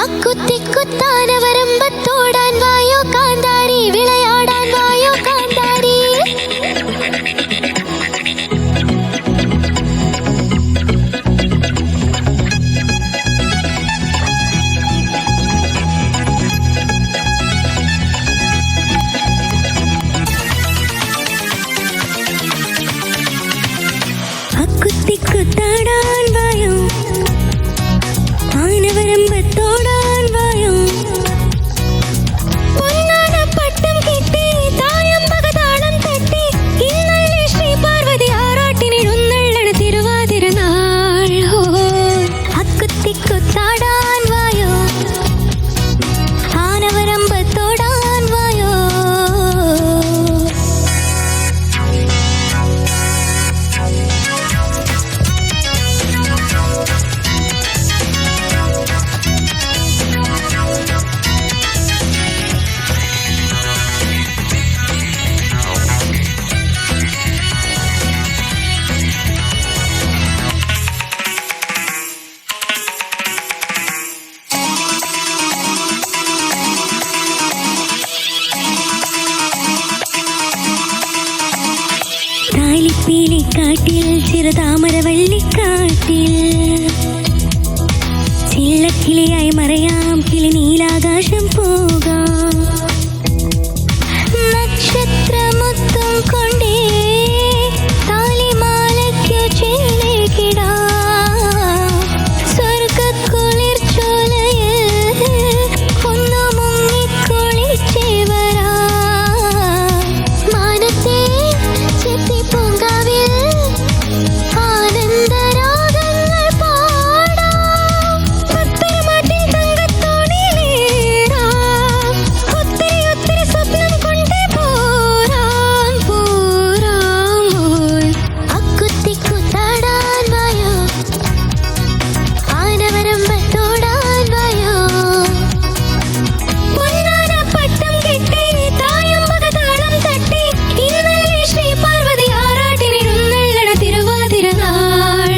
അക്കുത്തിക്കുത്താന വരമ്പത്തോടാൻ വായോ കാന്താരി, വിളയാടാൻ വായോ കാന്താരി. അക്കുത്തിക്കുത്താടാൻ വായോ, ആനവരമ്പത്തോടാൻ വായോ, പൊന്നാന പട്ടം കിട്ടി തായമ്പകതാളം തട്ടി, ഇന്നല്ലേ ശ്രീ പാർവതി ആറാട്ടിനെഴുന്നള്ളണ തിരുവാതിരനാൾ. അക്കുത്തിക്കുത്താടാൻ വായോ, ആനവരമ്പത്തോടാൻ വായോ. താലിപ്പീലിക്കാട്ടിൽ ചെറുതാമരവള്ളിക്കാട്ടിൽ ചില്ലക്കിളിയായി മറയാം, കിളി നീലാകാശം പോകാം. നക്ഷത്രമൊത്തം കൊണ്ടേ താലിമാലയ്ക്കു ചേലേക്കിടാം. സ്വർഗക്കുളിർച്ചോലയിൽ ഒന്നു മുങ്ങിക്കുളിച്ചേ വരാം. മാനത്തെ ചെത്തിപ്പൂങ്കാവിൽ ആനന്ദരാഗങ്ങൾ പാടാം. പത്തരമാറ്റിൻ തങ്കത്തോണിയിലേറാം. ഒത്തിരി ഒത്തിരി സ്വപ്നം കൊണ്ടേ പോരാം പോരാം. അക്കുത്തിക്കുത്താടാൻ വായോ, ആനവരമ്പത്തോടാൻ വായോ, പൊന്നാന പട്ടം കെട്ടി തായമ്പകതാളം തട്ടി, ഇന്നല്ലേ ശ്രീ പാർവതി ആറാട്ടിനെഴുന്നള്ളണ തിരുവാതിരനാൾ.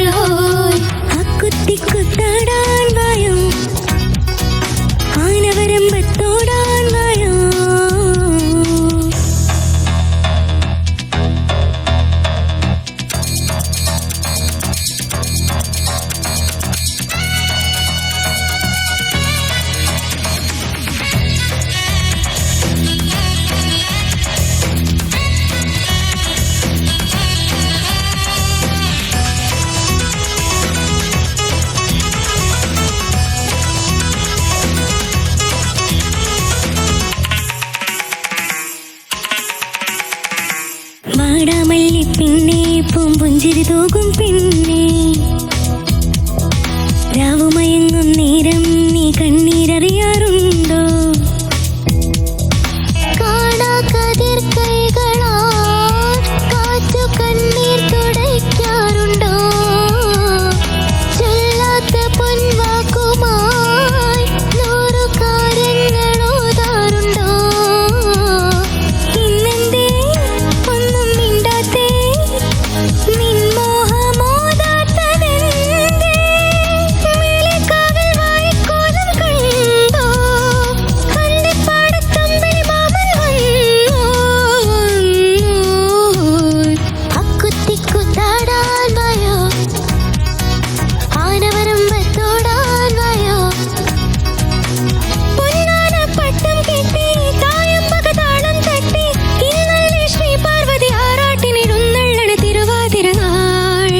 അക്കുത്തിക്കുത്താടാൻ വായോ, ആനവരമ്പത്തോടാൻ വായോ. വാടാമല്ലി പിന്നെ പൂമ്പുഞ്ചിരി തൂകും പിന്നെ, രാവുമയങ്ങും നേരം നീ കണ്ണീരറിയാറുണ്ടോ? കാണാ കതിർ കൈകളാൽ കാറ്റു കണ്ണീർ തുടയ്ക്കാറുണ്ടോ? ചൊല്ലാത്ത പൊൻവാക്കുമായി 100 കാര്യങ്ങൾ ഓതാറുണ്ടോ? ഇന്നെന്തേ ഒന്നും മിണ്ടാത്തേ, നിൻമോഹമോതാത്തതെന്തേ? മേലെക്കാവിൽ വായിക്കോലം കണ്ടോ? അന്തിപ്പാടത്തമ്പലി മാമൻ വന്നോ? അക്കുത്തിക്കുത്താടാൻ വായോ, ആനവരമ്പത്തോടാൻ വായോ, പൊന്നാന പട്ടം കെട്ടി തായമ്പകതാളം തട്ടി, ഇന്നല്ലേ ശ്രീ പാർവതി ആറാട്ടിനെഴുന്നള്ളണ തിരുവാതിരനാൾ.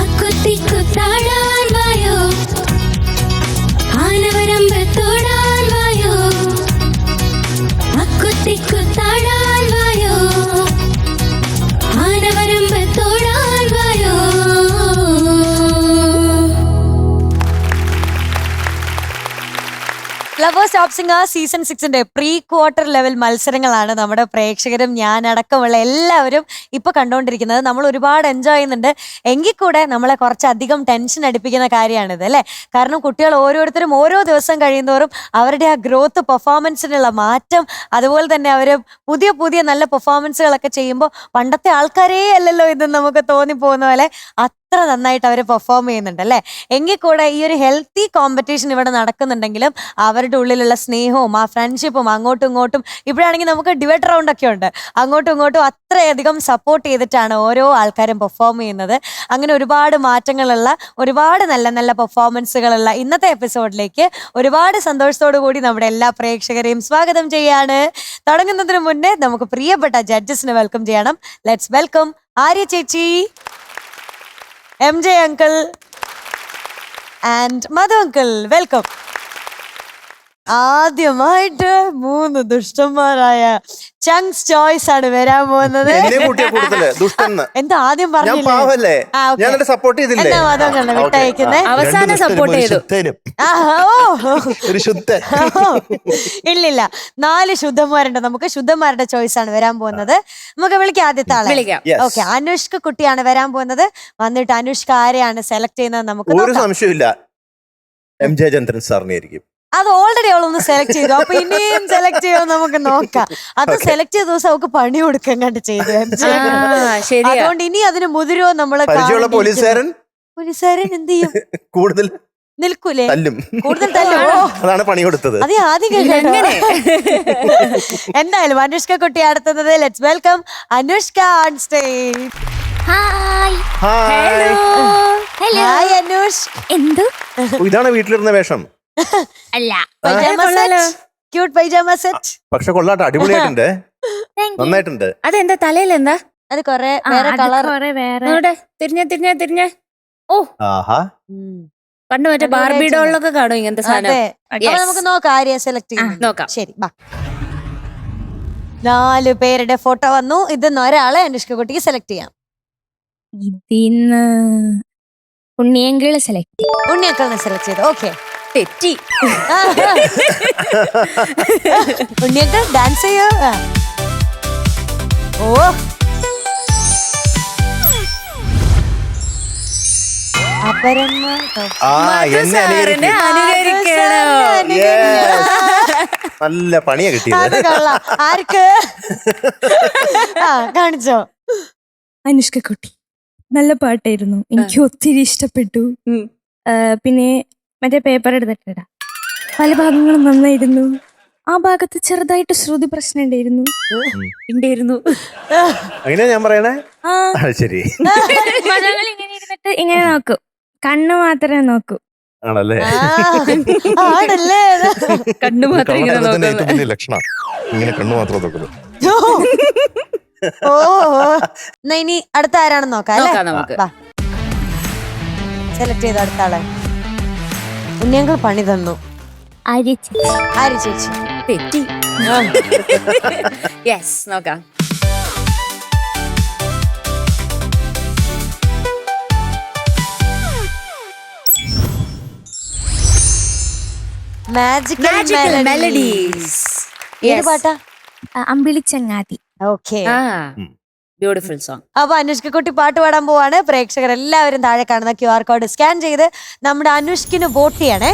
അക്കുത്തിക്കുത്താടാൻ വായോ, ആനവരമ്പത്തോടാൻ വായോ, അക്കുത്തിക്കുത്താടാൻ വായോ, ആനവരമ്പത്തോടാൻ വായോ. ഫ്ലവേഴ്സ് ടോപ്പ് സിംഗർ സീസൺ 6ന്റെ പ്രീ ക്വാർട്ടർ ലെവൽ മത്സരങ്ങളാണ് നമ്മുടെ പ്രേക്ഷകരും ഞാൻ അടക്കമുള്ള എല്ലാവരും ഇപ്പൊ കണ്ടുകൊണ്ടിരിക്കുന്നത്. നമ്മൾ ഒരുപാട് എൻജോയ് ചെയ്യുന്നുണ്ട്. എങ്കിൽ കൂടെ നമ്മളെ കുറച്ചധികം ടെൻഷൻ അടിപ്പിക്കുന്ന കാര്യമാണിത് അല്ലേ? കാരണം കുട്ടികൾ ഓരോരുത്തരും ഓരോ ദിവസം കഴിയുന്നതോറും അവരുടെ ആ ഗ്രോത്ത്, പെർഫോമൻസിനുള്ള മാറ്റം, അതുപോലെ തന്നെ അവർ പുതിയ പുതിയ നല്ല പെർഫോമൻസുകളൊക്കെ ചെയ്യുമ്പോൾ പണ്ടത്തെ ആൾക്കാരേ അല്ലല്ലോ ഇതെന്ന് നമുക്ക് തോന്നിപ്പോകുന്ന പോലെ അത്ര നന്നായിട്ട് അവർ പെർഫോം ചെയ്യുന്നുണ്ട് അല്ലേ. എങ്കിൽ കൂടെ ഈ ഒരു ഹെൽത്തി കോമ്പറ്റീഷൻ ഇവിടെ നടക്കുന്നുണ്ടെങ്കിലും അവരുടെ ഉള്ളിലുള്ള സ്നേഹവും ആ ഫ്രണ്ട്ഷിപ്പും അങ്ങോട്ടും ഇങ്ങോട്ടും ഇപ്പോഴാണെങ്കിൽ നമുക്ക് ഡിബേറ്റ് റൗണ്ട് ഒക്കെ ഉണ്ട്, അങ്ങോട്ടും ഇങ്ങോട്ടും അത്രയധികം സപ്പോർട്ട് ചെയ്തിട്ടാണ് ഓരോ ആൾക്കാരും പെർഫോം ചെയ്യുന്നത്. അങ്ങനെ ഒരുപാട് മാറ്റങ്ങളുള്ള ഒരുപാട് നല്ല നല്ല പെർഫോമൻസുകളുള്ള ഇന്നത്തെ എപ്പിസോഡിലേക്ക് ഒരുപാട് സന്തോഷത്തോടു കൂടി നമ്മുടെ എല്ലാ പ്രേക്ഷകരെയും സ്വാഗതം ചെയ്യാണ്. തുടങ്ങുന്നതിന് മുന്നേ നമുക്ക് പ്രിയപ്പെട്ട ജഡ്ജസിനെ വെൽക്കം ചെയ്യണം. ലെറ്റ്സ് വെൽക്കം ആര്യ ചേച്ചി, MJ uncle and Madhu uncle. Welcome. ആദ്യമായിട്ട് 3 ദുഷ്ടന്മാരായ ചങ്സ് ചോയ്സ് ആണ് വരാൻ പോകുന്നത്. എന്താ ആദ്യം പറഞ്ഞില്ലേ? സപ്പോർട്ട് ചെയ്തില്ലേ? എന്നാ മധു അങ്കിളിനെ വിട്ടയക്കുന്നേ? അവസാനം സപ്പോർട്ട് ചെയ്തു. ഇല്ലില്ല, 4 ശുദ്ധന്മാരുണ്ട്. നമുക്ക് ശുദ്ധന്മാരുടെ ചോയ്സ് ആണ് വരാൻ പോകുന്നത്. നമുക്ക് വിളിക്കാം ആദ്യത്തെ ആളെ. ഓക്കെ, അനുഷ്ക കുട്ടിയാണ് വരാൻ പോകുന്നത്. വന്നിട്ട് അനുഷ്ക ആരെയാണ് സെലക്ട് ചെയ്യുന്നത് നമുക്ക് ഒരു സംശയമില്ല, MJ ചന്ദ്രൻ സാറിനായിരിക്കും. അത് ഓൾറെഡി അവളൊന്ന് സെലക്ട് ചെയ്തു, അപ്പൊ ഇനിയും സെലക്ട് ചെയ്യുമോ നമുക്ക് നോക്കാം. അത് സെലക്ട് ചെയ്ത ദിവസം അവൾക്ക് പണി കൊടുക്കാൻ കണ്ട് ചെയ്തു. അതുകൊണ്ട് ഇനി അതിന് മുതിരോ നമ്മള് പോലീസുകാരൻ എന്ത് ചെയ്യും? കൂടുതൽ നിൽക്കൂലേ? തല്ലും. കൂടുതൽ തല്ലുമോ? അതാണ് പണി കൊടുത്തത്. അത് ആദ്യം എന്തായാലും അനുഷ്ക കുട്ടി അടുത്തുന്നത്. Let's welcome Anushka on stage. Hi hi. Hello hi Anush. എന്തു ഇതാണ് വീട്ടിലിരുന്ന വേഷം. അല്ല ക്യൂട്ട് പൈജാമ സെറ്റ്. പക്ഷെ കൊള്ളാട്ടോ, അടിപൊളിയായിട്ടുണ്ട്, നന്നായിട്ടുണ്ട്. അതെന്താ തലയിൽ എന്താ? അത് കൊറേ വേറെ കളർ. തിരിഞ്ഞ ഓ ആഹാ, പണ്ട് മറ്റേ ബാർബി ഡോളിലൊക്കെ കാണും ഇങ്ങനത്തെ സാധനം. അപ്പൊ നമുക്ക് നോക്കാം ആര്യ സെലക്ട് ചെയ്യാം. നോക്കാം. ശരി, ബാ. 4 പേരുടെ ഫോട്ടോ വന്നു. ഇതിന്ന് ഒരാളെ അനുഷ്ക കുട്ടിക്ക് സെലക്ട് ചെയ്യാം. ഇതിന്ന് ഉണ്ണിയങ്കിള് സെലക്ട്. ഉണ്ണിയക്കളിനെ സെലക്ട് ചെയ്തു. ഓക്കെ, തെറ്റി. ഉണ്ണിയക്കൾ ഡാൻസ് ചെയ്യോ? ഓ, അപരന്മാർ സാറിനെ അനുകരിക്കണം. നല്ല പണിയാ കിട്ടിയത്. ആർക്ക് കാണിച്ചോ? അനുഷ്ക കുട്ടി നല്ല പാട്ടായിരുന്നു, എനിക്ക് ഒത്തിരി ഇഷ്ടപ്പെട്ടു. പിന്നെ മറ്റേ പേപ്പർ എടുത്തിട്ടാ പല ഭാഗങ്ങളും നന്നായിരുന്നു. ആ ഭാഗത്ത് ചെറുതായിട്ട് ശ്രുതി പ്രശ്നം ഉണ്ടായിരുന്നു. അങ്ങനെ ഞാൻ പറയണേ. ശരി, പദങ്ങൾ ഇങ്ങനെ ഇരുന്നിട്ട് ഇങ്ങനെ നോക്കൂ, കണ്ണ് മാത്രമേ നോക്കൂ. ആണല്ലേ? ആണല്ലേ? കണ്ണു മാത്രം ഇങ്ങനെ ലക്ഷണം, ഇങ്ങനെ കണ്ണു മാത്രം നോക്കുന്നു. ഓ, എന്നാ ഇനി അടുത്ത ആരാണെന്ന് നോക്കാം അല്ലേ? സെലക്ട് ചെയ്ത അടുത്ത ആളെ. ഉണ്ണിയങ്കൾ പണി തന്നു. ആര്യ ചേച്ചി തെറ്റി. യെസ്, നോക്കാം. Magical melodies. ഏത് പാട്ടാ? അമ്പിളിച്ചങ്ങാതി. Okay, beautiful song. അപ്പൊ അനുഷ്ക കുട്ടി പാട്ട് പാടാൻ പോവാണ്. പ്രേക്ഷകർ എല്ലാവരും താഴെ കാണുന്ന QR കോഡ് സ്കാൻ ചെയ്ത് നമ്മുടെ അനുഷ്കിന് വോട്ട് ചെയ്യണേ.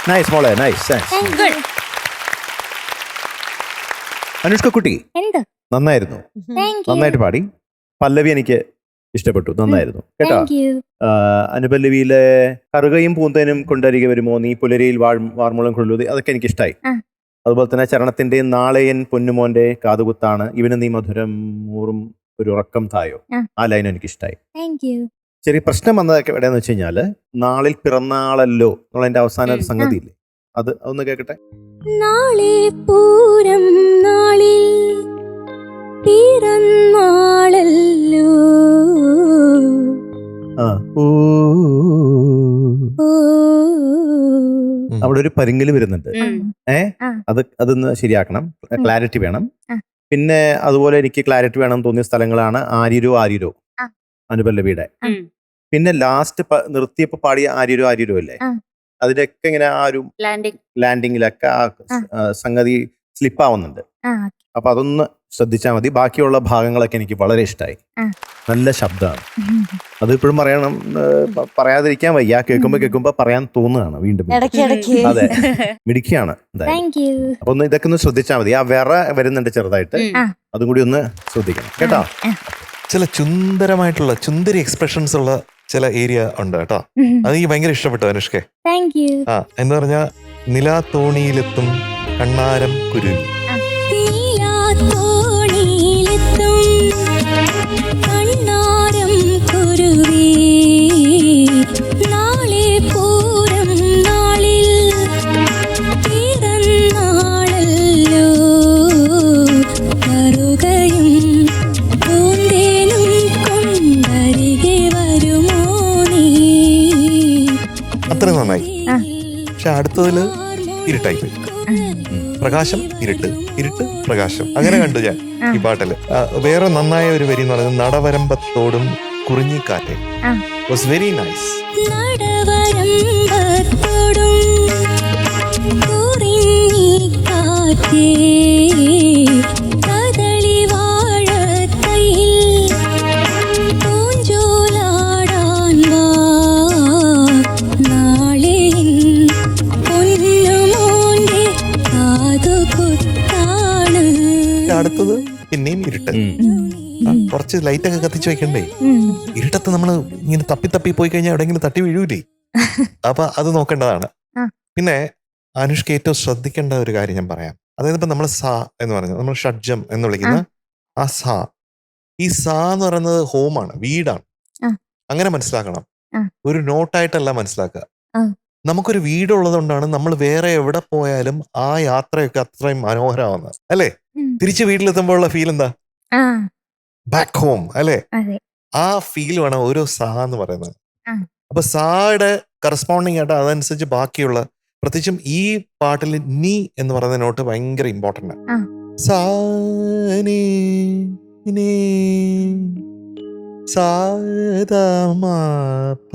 നൈസ് മോളെ, നൈസ്. Good. അനുഷ്ക കുട്ടി എന്ത്? നന്നായിരുന്നു, Thank you. നന്നായിട്ട് പാടി. പല്ലവി എനിക്ക് ഇഷ്ടപ്പെട്ടു, നന്നായിരുന്നു കേട്ടോ. Thank you. അനുപല്ലവിയിലെ കറുകയും പൂന്തേനും കൊണ്ടരികെ വരുമോ, നീ പുലരിയിൽ വാർമുളം കൊള്ളുതി, അതൊക്കെ എനിക്ക് ഇഷ്ടമായി. അതുപോലെ തന്നെ ചരണത്തിന്റെ നാളെയൻ പൊന്നുമോന്റെ കാതുകുത്താണ്, ഇവന് നീ മധുരം മൂറും ഒരു ഉറക്കം തായോ, ആ ലൈൻ എനിക്ക് ഇഷ്ടമായി. Thank you. ചെറിയ പ്രശ്നം വന്നതൊക്കെ എവിടെയെന്ന് വെച്ച് കഴിഞ്ഞാല്, നാളിൽ പിറന്നാളല്ലോ എന്നുള്ളതിന്റെ അവസാന ഒരു സംഗതി ഇല്ലേ, അത് ഒന്ന് കേൾക്കട്ടെ. നാളെ പൂരം നാളിൽ പിറന്നാളല്ലോ, ആ അവിടെ ഒരു പരിങ്ങല് വരുന്നുണ്ട്. അതൊന്ന് ശരിയാക്കണം, ക്ലാരിറ്റി വേണം. പിന്നെ അതുപോലെ എനിക്ക് ക്ലാരിറ്റി വേണം തോന്നിയ സ്ഥലങ്ങളാണ് ആരിരോ ആരിരോ അനുപല്ലവിയുടെ. പിന്നെ ലാസ്റ്റ് നിർത്തിയപ്പോ പാടിയ ആരിരോ ആരിരോ അല്ലേ, അതിലൊക്കെ ഇങ്ങനെ ആ ഒരു ലാൻഡിങ്ങിലൊക്കെ ആ സംഗതി സ്ലിപ്പാവുന്നുണ്ട്. അപ്പൊ അതൊന്ന് ശ്രദ്ധിച്ചാൽ മതി. ബാക്കിയുള്ള ഭാഗങ്ങളൊക്കെ എനിക്ക് വളരെ ഇഷ്ടമായി. നല്ല ശബ്ദമാണ്. അത് ഇപ്പോഴും പറയണം, പറയാതിരിക്കാൻ വയ്യ. കേൾക്കുമ്പോ പറയാൻ തോന്നുകയാണ് വീണ്ടും. അതെ, മിടുക്കിയാണ്. അപ്പൊ ഒന്ന് ഇതൊക്കെ ഒന്ന് ശ്രദ്ധിച്ചാൽ മതി. ആ വിറ വരുന്നുണ്ട് ചെറുതായിട്ട്, അതും കൂടി ഒന്ന് ശ്രദ്ധിക്കണം കേട്ടോ. ചില ചുന്ദരി എക്സ്പ്രഷൻസ് ഉള്ള ചില ഏരിയ ഉണ്ട് കേട്ടോ. അത് എനിക്ക് ഭയങ്കര ഇഷ്ടപ്പെട്ടു അനുഷ്കെ. എന്ന് പറഞ്ഞാ നിലാത്തോണിയിലെത്തും കണ്ണാരം കുരുവി. നാളെ പൂരം നാളിൽ പിറന്നാളല്ലോ, കറുകയും പൂന്തേനും കൊണ്ടരികെ വരുമോ നീ. അത്ര നന്നായി. പക്ഷെ അടുത്തതില് ഇരുട്ടായി പോയി. പ്രകാശം ഇരുട്ട്, ഇരുട്ട് പ്രകാശം, അങ്ങനെ കണ്ടു ഞാൻ ഈ പാട്ടില്. വേറെ നന്നായ ഒരു വരി എന്ന് പറയുന്നത് നടവരമ്പത്തോടും കുറിഞ്ഞിക്കാറ്റെ. Was very nice. നടവരമ്പത്തോടും കുറിഞ്ഞിക്കാറ്റെ, കദളി വാഴത്തൈയിൽ പൂഞ്ചോലാടാൻ വാ, നാളെ പൊന്നുമോന്റെ കാതുകുത്താണ്. അടുത്തത് പിന്നെയും ഇരുട്ട്. കുറച്ച് ലൈറ്റ് ഒക്കെ കത്തിച്ച് വെക്കണ്ടേ. ഇരുട്ടത്ത് നമ്മള് ഇങ്ങനെ തപ്പി പോയി കഴിഞ്ഞാൽ എവിടെയെങ്കിലും തട്ടി വീഴൂലേ. അപ്പൊ അത് നോക്കേണ്ടതാണ്. പിന്നെ അനുഷ്ക ഏറ്റവും ശ്രദ്ധിക്കേണ്ട ഒരു കാര്യം ഞാൻ പറയാം. അതായത് ഇപ്പൊ നമ്മൾ സാ എന്ന് പറയുന്നത്, നമ്മൾ ഷഡ്ജം എന്ന് വിളിക്കുന്ന ആ സാ, ഈ സാ എന്ന് പറയുന്നത് ഹോമാണ്, വീടാണ്. അങ്ങനെ മനസ്സിലാക്കണം. ഒരു നോട്ടായിട്ടല്ല മനസ്സിലാക്കുക. നമുക്കൊരു വീടുള്ളത് കൊണ്ടാണ് നമ്മൾ വേറെ എവിടെ പോയാലും ആ യാത്രയൊക്കെ അത്രയും മനോഹരമാവുന്നത് അല്ലേ. തിരിച്ച് വീട്ടിലെത്തുമ്പോഴുള്ള ഫീൽ എന്താ? ബാക്ക് ഹോം അല്ലേ. ആ ഫീൽ വേണം ഓരോ സാ എന്ന് പറയുന്നത്. അപ്പൊ സായുടെ കറസ്പോണ്ടിങ് ആയിട്ട് അതനുസരിച്ച് ബാക്കിയുള്ള, പ്രത്യേകിച്ചും ഈ പാട്ടിൽ നീ എന്ന് പറയുന്ന നോട്ട് ഭയങ്കര ഇമ്പോർട്ടന്റ് ആണ്. സാ നീ നീ സാ ദ മ പ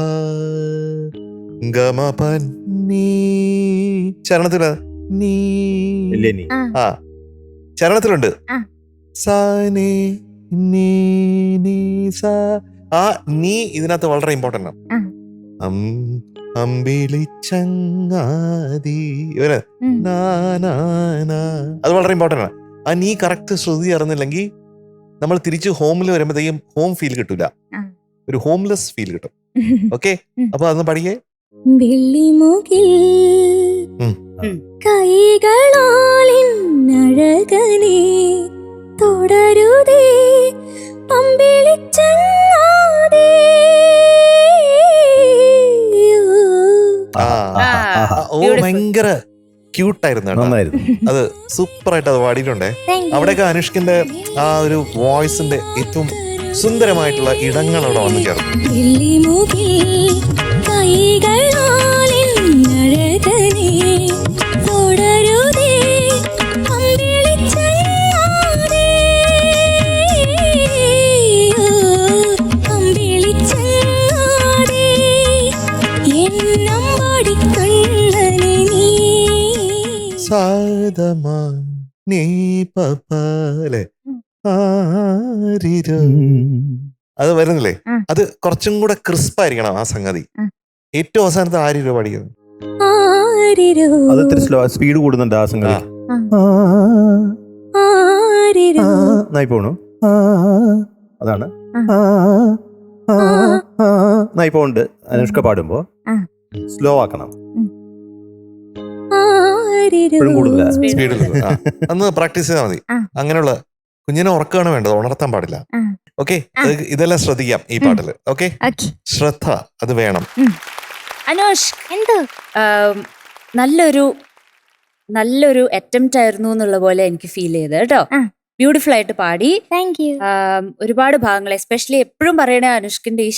ഗ മ പ നീ. ചരണത്തില് നീ, ആ ചരണത്തിലുണ്ട്. സാ നീ നീ നീ സാ. ആ നീ ഇതിനകത്ത് വളരെ ഇമ്പോർട്ടന്റ് ആണ്. അമ്പിളിച്ചങ്ങാതി അത് വളരെ ഇമ്പോർട്ടന്റ് ആണ്. ആ നീ കറക്റ്റ് ശ്രുതി അറിഞ്ഞില്ലെങ്കിൽ നമ്മൾ തിരിച്ച് ഹോമിൽ വരുമ്പോഴത്തേക്കും ഹോം ഫീൽ കിട്ടൂല, ഒരു ഹോംലെസ് ഫീൽ കിട്ടും. ഓക്കെ, അപ്പൊ അതൊന്ന് പഠിക്കേ. വെള്ളിമുകിൽ കൈകളാലിന്നഴകനെ തുടരുതേ അമ്പിളിച്ചങ്ങാതി. ഓ ഭയങ്കര ക്യൂട്ടായിരുന്നു കേട്ടോ. അത് സൂപ്പർ ആയിട്ട് അത് പാടിയിട്ടുണ്ടേ. അവിടെയൊക്കെ അനുഷ്കിന്റെ ആ ഒരു വോയിസിന്റെ ഏറ്റവും സുന്ദരമായിട്ടുള്ള ഇടങ്ങൾ അവിടെ വന്നു ചേർന്നു. സാദമാ നീ പപ്പാലെ ആരിരോ. അത് വരുന്നില്ലേ, അത് കുറച്ചും കൂടെ ക്രിസ്പ് ആയിരിക്കണം ആ സംഗതി. ഏറ്റവും അവസാനത്തെ ആരിരോ പാടിയത്. അത് ഇത്തിരി സ്ലോ, സ്പീഡ് കൂടുന്നുണ്ട് ആ സംഗതി. നായി പോണു. അതാണ് നായി പോണ്ട്. അനുഷ്ക പാടുമ്പോ സ്ലോ ആക്കണം. ഇപ്പോഴും കൂടുതല സ്പീഡിൽ അന്ന് പ്രാക്ടീസ് ചെയ്താൽ മതി. അങ്ങനെയുള്ള കുഞ്ഞിനെ ഉറക്കാണ് വേണ്ടത്, ഉണർത്താൻ പാടില്ല. ഓക്കെ, ഇതെല്ലാം ശ്രദ്ധിക്കാം ഈ പാട്ടില്. ഓക്കെ, ശ്രദ്ധ അത് വേണം. അനുഷ്, എന്തോ നല്ലൊരു അറ്റംപ്റ്റ് ആയിരുന്നു എന്നുള്ള പോലെ എനിക്ക് ഫീൽ ചെയ്ത് കേട്ടോ. ബ്യൂട്ടിഫുൾ ആയിട്ട് പാടി. Thank you. ഒരുപാട് ഭാഗങ്ങൾ, എസ്പെഷ്യലി എപ്പോഴും പറയണ അനുഷ്കിന്റെ ഈ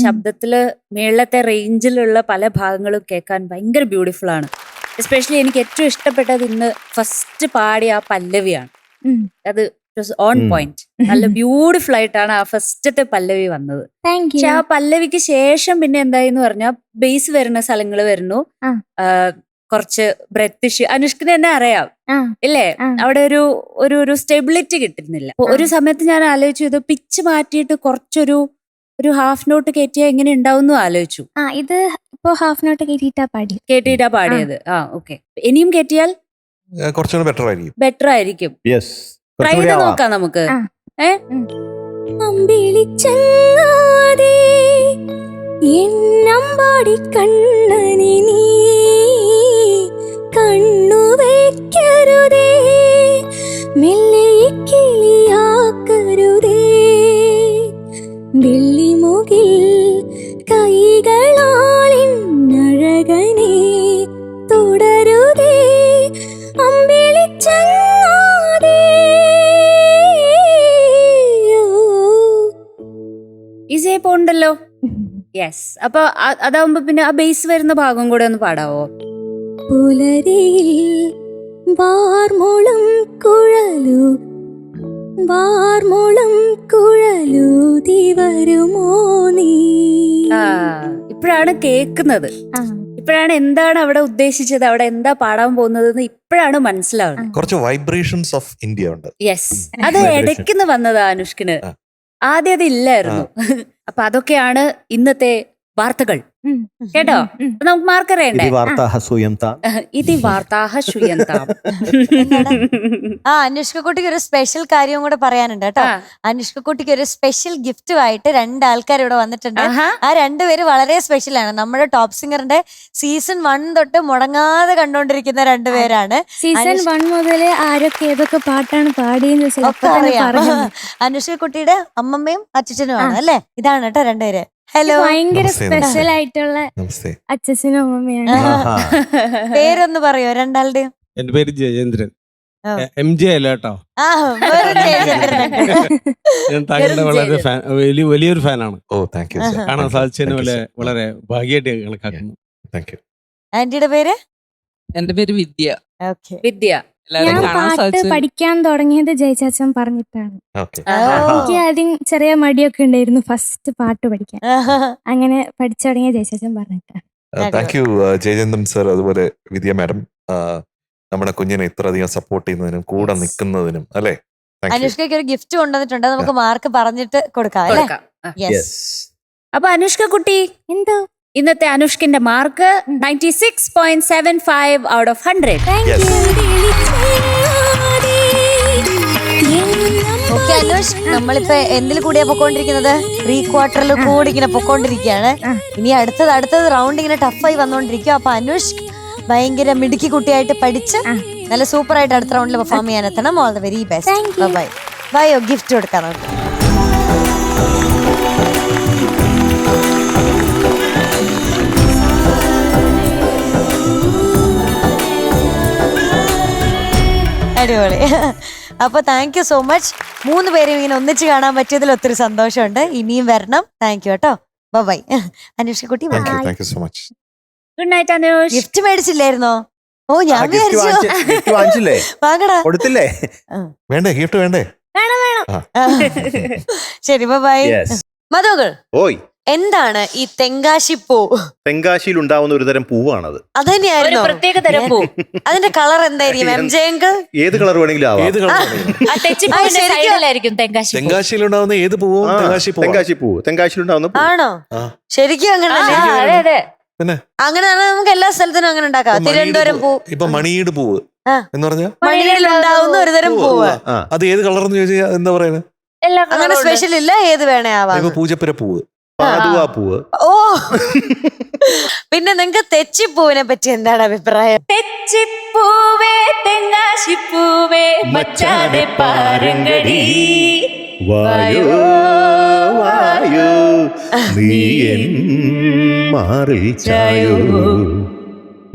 ശബ്ദത്തില് മേളത്തെ റേഞ്ചിലുള്ള പല ഭാഗങ്ങളും കേൾക്കാൻ ഭയങ്കര ബ്യൂട്ടിഫുൾ ആണ്. എസ്പെഷ്യലി എനിക്ക് ഏറ്റവും ഇഷ്ടപ്പെട്ടത് ഇന്ന് ഫസ്റ്റ് പാടിയ ആ പല്ലവിയാണ്. അത് ഓൺ പോയിന്റ്. നല്ല ബ്യൂട്ടിഫുൾ ആയിട്ടാണ് ആ ഫസ്റ്റത്തെ പല്ലവി വന്നത്. പക്ഷെ ആ പല്ലവിക്ക് ശേഷം പിന്നെ എന്തായെന്ന് പറഞ്ഞാൽ ബേസ് വരുന്ന സ്ഥലങ്ങൾ വരുന്നു, കുറച്ച് ബ്രെത്ത് ഇഷ്യൂ. അനുഷ്കിന് തന്നെ അറിയാം ഇല്ലേ, അവിടെ ഒരു സ്റ്റെബിലിറ്റി കിട്ടുന്നില്ല. ഒരു സമയത്ത് ഞാൻ ആലോചിച്ചു, ഇത് പിച്ച് മാറ്റിയിട്ട് കുറച്ചൊരു ഹാഫ് നോട്ട് കയറ്റിയാൽ എങ്ങനെ ഉണ്ടാവും ആലോചിച്ചു. ഇത് ഇപ്പൊ ഹാഫ് നോട്ട് കേട്ടിട്ടാ പാടിയത്. ഓക്കെ, ഇനിയും കേട്ടിയാൽ കുറച്ചുകൂടി ബെറ്റർ ആയിരിക്കും. ട്രൈ ചെയ്ത് നോക്കാം നമുക്ക്. അമ്പിളിച്ചങ്ങാതെ എന്നമ്പാടി കണ്ണനെ നീ കണ്ണു വയ്ക്കരുതേ, മെല്ലെ കിളിയാക്കരുതേ, വെള്ളിമുകിൽ കൈകളാലിന്നഴകനെ തുടരുതേ, അമ്പിളിച്ചങ്ങാതെ. ഈസിയായി പോണ്ടല്ലോ. യെസ്, അപ്പൊ അതാവുമ്പോ പിന്നെ ആ ബേസ് വരുന്ന ഭാഗം കൂടെ ഒന്ന് പാടാവോ? പുലരിയിൽ വാർമോളം കുഴലൂതി വരുമോ നീ. ഇപ്പോഴാണ് കേക്കുന്നത്, ഇപ്പോഴാണ് എന്താണ് അവിടെ ഉദ്ദേശിച്ചത്, അവിടെ എന്താ പാടാൻ പോകുന്നത് ഇപ്പോഴാണ് മനസ്സിലാവുന്നത്. കുറച്ച് വൈബ്രേഷൻസ് ഓഫ് ഇന്ത്യ ഉണ്ട്. യെസ്, അത് ഇടയ്ക്കുന്ന് വന്നതാ അനുഷ്കിന്. ആദ്യം അത് ഇല്ലായിരുന്നു. അപ്പൊ അതൊക്കെയാണ് ഇന്നത്തെ വാർത്തകൾ കേട്ടോ. നമുക്ക് മാർക്കറിയണ്ടേ? ഇത് വാർത്താഹ ശൂയന്താം. അനുഷ്ക കുട്ടിക്ക് ഒരു സ്പെഷ്യൽ കാര്യം കൂടെ പറയാനുണ്ട് കേട്ടോ. അനുഷ്ക കുട്ടിക്ക് ഒരു സ്പെഷ്യൽ ഗിഫ്റ്റുമായിട്ട് 2 ആൾക്കാർ ഇവിടെ വന്നിട്ടുണ്ട്. ആ 2 പേര് വളരെ സ്പെഷ്യൽ ആണ്. നമ്മുടെ ടോപ്പ് സിംഗറിന്റെ സീസൺ 1 തൊട്ട് മുടങ്ങാതെ കണ്ടോണ്ടിരിക്കുന്ന 2 പേരാണ്. സീസൺ 1 മുതല് ആരൊക്കെ ഏതൊക്കെ പാട്ടാണ് പാടിയെന്ന് അനുഷ്ക കുട്ടിയുടെ അമ്മമ്മയും അച്ഛനും ആണ് അല്ലേ? ഇതാണ് കേട്ടോ 2 പേര്. ഹലോ, ഭയങ്കര സ്പെഷ്യൽ ആയിട്ടുള്ള അച്ഛനും അമ്മമ്മയാണ്. പേരൊന്ന് പറയോ 2 ആളുടെയും? എന്റെ പേര് ജയേന്ദ്രൻ. MJ അല്ല കേട്ടോ. ഞാൻ താങ്കളുടെ വളരെ വലിയൊരു ഫാനാണ്. കാണാൻ സാധിച്ചതിന് വളരെ ഭാഗ്യമായിട്ട് കണക്കാക്കുന്നു. ആന്റിയുടെ പേര്? എന്റെ പേര് വിദ്യ. വിദ്യ. ഞാൻ പാട്ട് പഠിക്കാൻ തുടങ്ങിയത് ജയചാച്ചൻ പറഞ്ഞിട്ടാണ്. എനിക്ക് ആദ്യം ചെറിയ മടിയൊക്കെ ഉണ്ടായിരുന്നു ഫസ്റ്റ് പാട്ട് പഠിക്കാൻ. അങ്ങനെ പഠിച്ചു തുടങ്ങിയ ജയചാച്ചൻ പറഞ്ഞിട്ടാണ്. താങ്ക് യു ജയചന്ദ്രൻ സർ, അതുപോലെ വിദ്യ മാഡം, നമ്മുടെ കുഞ്ഞിനെ ഇത്രയധികം സപ്പോർട്ട് ചെയ്യുന്നതിനും കൂടെ നിൽക്കുന്നതിനും അല്ലേ. അനുഷ്കയ്ക്ക് ഒരു ഗിഫ്റ്റ് കൊണ്ടുവന്നിട്ടുണ്ട്, നമുക്ക് മാർക്ക് പറഞ്ഞിട്ട് കൊടുക്കാം അല്ലേ? അപ്പൊ അനുഷ്ക കുട്ടി, എന്തോ ഇന്നത്തെ അനുഷ്കിന്റെ mark 96.75 out of 100. Okay Anush, നമ്മളിപ്പോ എന്തിൽ കൂടിയാ പൊക്കോണ്ടിരിക്കുന്നത്? പ്രീ ക്വാർട്ടറിൽ കൂടി ഇങ്ങനെ പൊക്കോണ്ടിരിക്കുകയാണ്. ഇനി അടുത്തത് റൗണ്ട് ഇങ്ങനെ ടഫായി വന്നോണ്ടിരിക്കും. അപ്പൊ അനുഷ് ഭയങ്കര മിടുക്കി കുട്ടിയായിട്ട് പഠിച്ച് നല്ല സൂപ്പർ ആയിട്ട് അടുത്ത റൗണ്ടിൽ പെർഫോം ചെയ്യാൻ എത്തണം. All the very best. Bye bye. Gift കൊടുക്കാം നമുക്ക്. അടിപൊളി. അപ്പൊ താങ്ക് യു സോ മച്ച്. 3 പേരും ഇങ്ങനെ ഒന്നിച്ച് കാണാൻ പറ്റിയതിൽ ഒത്തിരി സന്തോഷമുണ്ട്. ഇനിയും വരണം. താങ്ക് യു കേട്ടോ. ബൈ. അനുഷ്ക കുട്ടി, ഗുഡ് നൈറ്റ് അനുഷ്. ഗിഫ്റ്റ് മേടിച്ചില്ലായിരുന്നോ? ഓ, ഞാൻ വാങ്ങടാ. കൊടുത്തില്ലേ? വേണ്ടേ ഗിഫ്റ്റ് വേണ്ടേ? ശരി, ബൈ. മധുകൾ, ഓയ്, എന്താണ് ഈ തെങ്കാശിപ്പൂ? തെങ്കാശിയിൽ ഉണ്ടാവുന്ന ഒരു തരം പൂവാണത്. അത് തന്നെയായിരുന്നു പ്രത്യേക തരം പൂ. അതിന്റെ കളർ എന്തായിരിക്കും MJ അങ്കിൾ? ഏത് കളർ വേണമെങ്കിലും ആവാം. തെങ്കാശിയിൽ ഉണ്ടാവുന്ന ഏത് പൂവും തെങ്കാശി പൂവ്. തെങ്കാശിയിൽ ഉണ്ടാവുന്ന ആണോ? ശരിക്കും അങ്ങനെ? പിന്നെ അങ്ങനെ നമുക്ക് എല്ലാ സ്ഥലത്തിനും അങ്ങനെ ഉണ്ടാക്കാം. തിരുവനന്തപുരം പൂ, ഇപ്പൊ മണിയുടെ പൂവ് ആ. എന്ന് പറഞ്ഞാൽ മണിയിലുണ്ടാവുന്ന ഒരു തരം പൂവ്. അത് ഏത് കളർന്ന് ചോദിച്ചാൽ എന്താ പറയുന്നത്? അങ്ങനെ സ്പെഷ്യൽ ഇല്ല, ഏത് വേണേ ആവാം. ഇപ്പൊ പൂജപ്പുര പൂവ്, പാതുവാ പൂവ്. ഓ പിന്നെ നിങ്ങക്ക് തെച്ചിപ്പൂവിനെ പറ്റി എന്താണ് അഭിപ്രായം? തെച്ചിപ്പൂവേ തെങ്ങാശിപ്പൂവേ മച്ചാടെ പാരങ്കടി വായോ വായോ നീ എൻ മാറിൽ ചായോ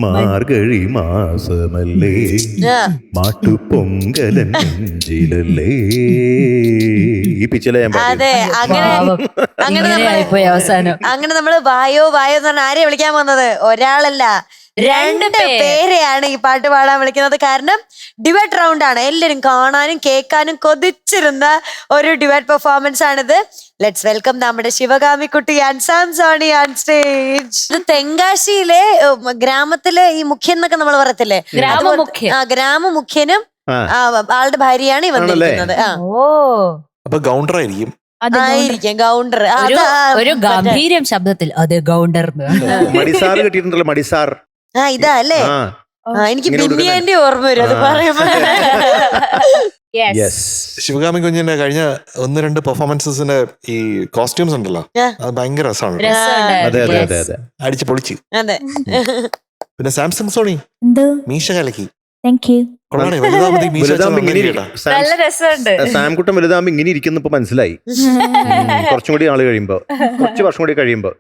മാർഗഴി മാസമല്ലേ മാട്ടുപൊങ്കലൻ നെഞ്ചിലല്ലേ. ഈ പിച്ചിലെ ഞാൻ അതെ, അങ്ങനെ നമ്മള് വായോ വായോ എന്ന് പറഞ്ഞാൽ ആരെയാ വിളിക്കാൻ വന്നത്? ഒരാളല്ല, രണ്ട് പേരെയാണ് ഈ പാട്ട് പാടാൻ വിളിക്കുന്നത്. കാരണം ഡിബേറ്റ് റൗണ്ട് ആണ്. എല്ലാരും കാണാനും കേൾക്കാനും കൊതിച്ചിരുന്ന ഒരു ഡിബേറ്റ് പെർഫോമൻസ് ആണിത്. ലെറ്റ്സ് വെൽക്കം നമ്മുടെ ശിവകാമിക്കുട്ടി and Sam Soni on stage. ഇത് തെങ്കാശിയിലെ ഗ്രാമത്തിലെ ഈ മുഖ്യൻ എന്നൊക്കെ നമ്മൾ പറയത്തില്ലേ, ഗ്രാമമുഖ്യനും ആളുടെ ഭാര്യയാണ് ഈ വന്നിരിക്കുന്നത്. അപ്പൊ ഗൗണ്ടർ ആയിരിക്കും. ആയിരിക്കും ഗൗണ്ടർ. ഒരു ഗംഭീരം ശബ്ദത്തിൽ അത് ഗൗണ്ടർ. മടിസാർ കിട്ടിയിട്ടുണ്ടല്ലോ, മടിസാർ. ഇതാ അല്ലേ? എനിക്ക് ബിന്നിയന്റെ ഓർമ്മ വരും അത് പറയുമ്പോ. ശിവകാമി കുഞ്ഞിന്റെ കഴിഞ്ഞ 1-2 പെർഫോമൻസസിന്റെ ഈ കോസ്റ്റ്യൂംസ് ഉണ്ടല്ലോ, അത് ഭയങ്കര രസമാണ്. അടിച്ച് പൊളിച്ച്. അതെ. പിന്നെ സാംസങ് സോണി മീശ കലക്കി. നല്ല രസമുണ്ട്. സാംകുട്ടൻ വലുതാകുമ്പോ ഇങ്ങനെ ഇരിക്കുന്നു ഇപ്പൊ മനസ്സിലായി. കുറച്ചും കൂടി ആള് കഴിയുമ്പോ, കുറച്ച് വർഷം കൂടി കഴിയുമ്പോ.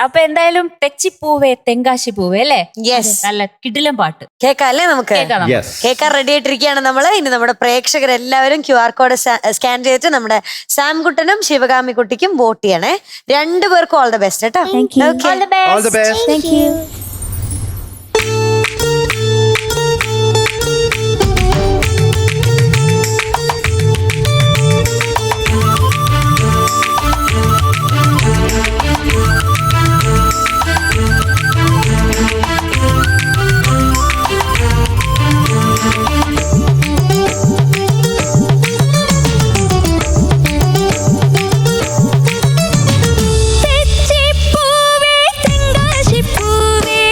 അപ്പൊ എന്തായാലും തെച്ചിപ്പൂവേ തെങ്കാശിപ്പൂവേ അല്ലേ? നല്ല കിടിലം പാട്ട് കേൾക്കാല്ലേ? നമുക്ക് കേൾക്കാൻ റെഡി ആയിട്ടിരിക്കുകയാണ് നമ്മള്. ഇനി നമ്മുടെ പ്രേക്ഷകരെല്ലാവരും QR കോഡ് സ്കാൻ ചെയ്തിട്ട് നമ്മുടെ സാംകുട്ടനും ശിവകാമി കുട്ടിക്കും വോട്ട് ചെയ്യണേ. 2 പേർക്കും ഓൾ ദ ബെസ്റ്റ് കേട്ടോ. All the best. Thank you. തെച്ചിപ്പൂവേ തെങ്കാശിപ്പൂവേ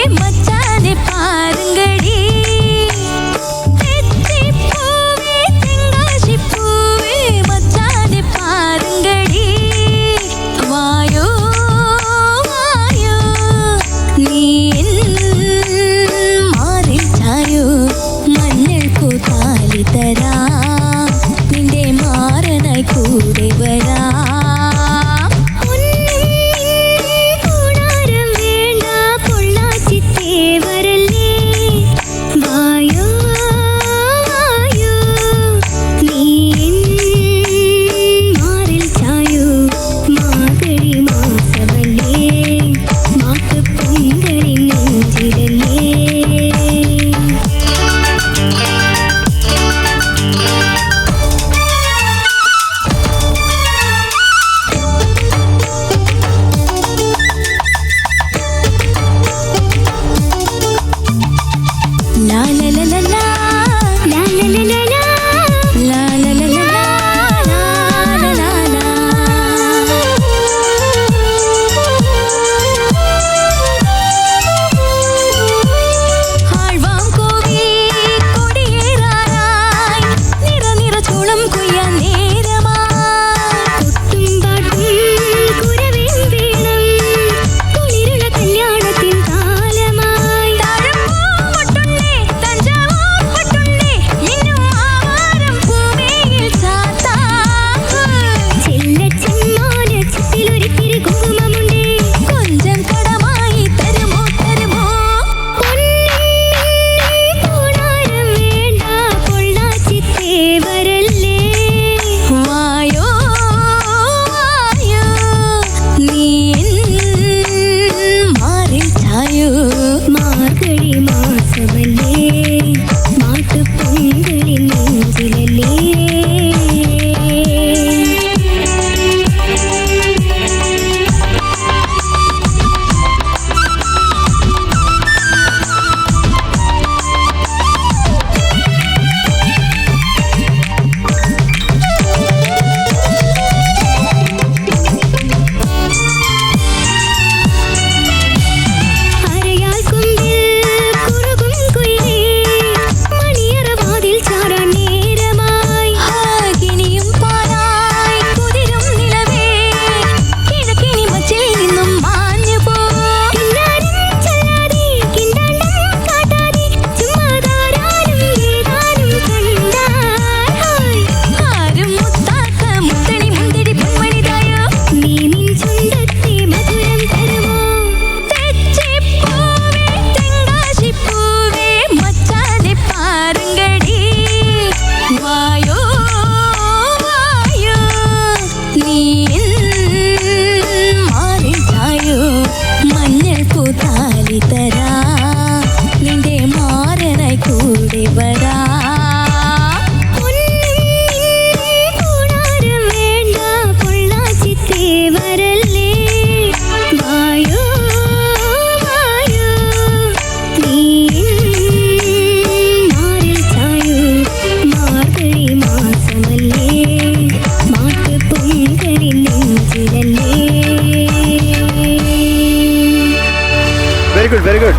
വെരി ഗുഡ് വെരി ഗുഡ്.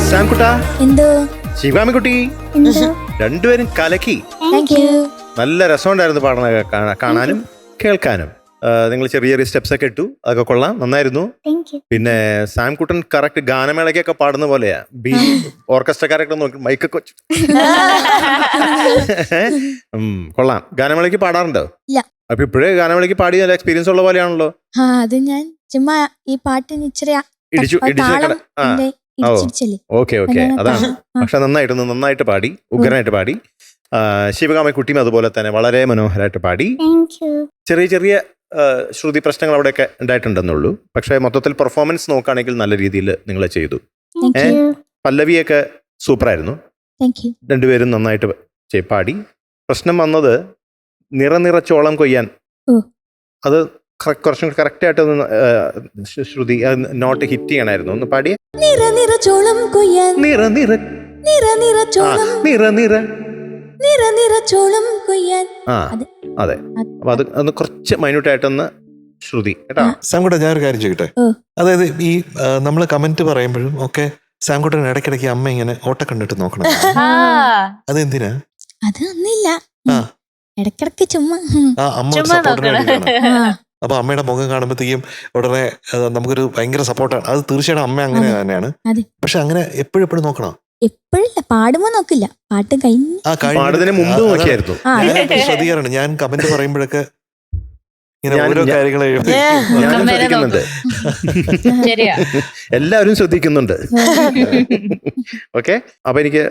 സാംകുട്ട, എന്തോ ശിവാമിക്കുട്ടി, എന്തോ രണ്ടുപേരും കലക്കി. Thank you. നല്ല രസമുണ്ടായിരുന്നു പാടണ കാണാനും കേൾക്കാനും. നിങ്ങൾ ചെറിയ ചെറിയ സ്റ്റെപ്സ് ഒക്കെ ഇട്ടു, അതൊക്കെ കൊള്ളാം, നന്നായിരുന്നു. Thank you. പിന്നെ സാംകുട്ടൻ കറക്റ്റ് ഗാനമേളയ്ക്കൊക്കെ പാടുന്ന പോലെയാ. ഓർക്കസ്ട്രക്കാരൊക്കെ നോക്കി മൈക്കൊക്കെ വെച്ചു. കൊള്ളാം. ഗാനമേളയ്ക്ക് പാടാറുണ്ടോ? ഇല്ല. അപ്പൊ ഇപ്പോഴേ ഗാനമേളയ്ക്ക് പാടി നല്ല എക്സ്പീരിയൻസ് ഉള്ള പോലെയാണല്ലോ. ആ അത് ഞാൻ ചുമ്മാ ഈ പാട്ടിന് ഇച്ചിരി ഇടിച്ചു താളം ആ ഉണ്ട്, ഇടിച്ചിടിച്ചല്ലേ. ഓക്കെ അതാണ്. പക്ഷെ നന്നായിട്ട് പാടി, ഉഗ്രനായിട്ട് പാടി. ശിവകാമിക്കുട്ടിയും അതുപോലെ തന്നെ വളരെ മനോഹരമായിട്ട് പാടി. Thank you. ചെറിയ ചെറിയ ശ്രുതി പ്രശ്നങ്ങൾ അവിടെയൊക്കെ ഉണ്ടായിട്ടുണ്ടെന്നുള്ളൂ. പക്ഷെ മൊത്തത്തിൽ പെർഫോമൻസ് നോക്കുകയാണെങ്കിൽ നല്ല രീതിയിൽ നിങ്ങൾ ചെയ്തു. Thank you. പല്ലവിയൊക്കെ സൂപ്പറായിരുന്നു. Thank you. രണ്ടുപേരും നന്നായിട്ട് പാടി. പ്രശ്നം വന്നത് നിറച്ചോളം കൊയ്യാൻ. ഓ. അത് കുറച്ചും കറക്റ്റായിട്ട് ഒന്ന് ശ്രുതി നോട്ട് ഹിറ്റ് ചെയ്യണമായിരുന്നു. ഒന്ന് പാടിയ നിറചോളം കൊയ്യാൻ നിറചോളം കൊയ്യാൻ. ആ അതെ. അപ്പൊ അത് കുറച്ച് മൈന്യൂട്ടായിട്ടൊന്ന് ശ്രുതി കേട്ടോ. സാംകുട്ട, ഞാനൊരു കാര്യം ചോദിക്കട്ടെ. അതായത് ഈ നമ്മൾ കമന്റ് പറയുമ്പോഴും ഒക്കെ സാംകുട്ടൻ ഇടയ്ക്കിടയ്ക്ക് അമ്മ ഇങ്ങനെ ഓട്ട കണ്ടിട്ട് നോക്കണം. അതെന്തിനാ? അത് ഒന്നില്ല, ആ. ഇടക്കിടക്ക് ചുമ്മാ ആ അമ്മ സപ്പോർട്ടിന് വേണ്ടിയിട്ടാണ്. അപ്പൊ അമ്മയുടെ മുഖം കാണുമ്പോഴത്തേക്കും ഉടനെ നമുക്കൊരു ഭയങ്കര സപ്പോർട്ടാണ്. അത് തീർച്ചയായിട്ടും അമ്മ അങ്ങനെ തന്നെയാണ്. പക്ഷെ അങ്ങനെ എപ്പോഴും നോക്കണം. എപ്പോഴില്ല, പാടുമ്പോ നോക്കില്ല, പാട്ട് കഴിഞ്ഞ് പാടുന്നതിന് മുമ്പ് നോക്കിയായിരുന്നു. ശ്രദ്ധിക്കാറുണ്ട് ഞാൻ കമന്റ് പറയുമ്പോഴൊക്കെ ഇങ്ങനെ ഓരോ കാര്യങ്ങൾ ഞാനും ശ്രദ്ധിക്കുന്നുണ്ട്. എല്ലാവരും ശ്രദ്ധിക്കുന്നുണ്ട്. ഓക്കെ. അപ്പൊ എനിക്ക്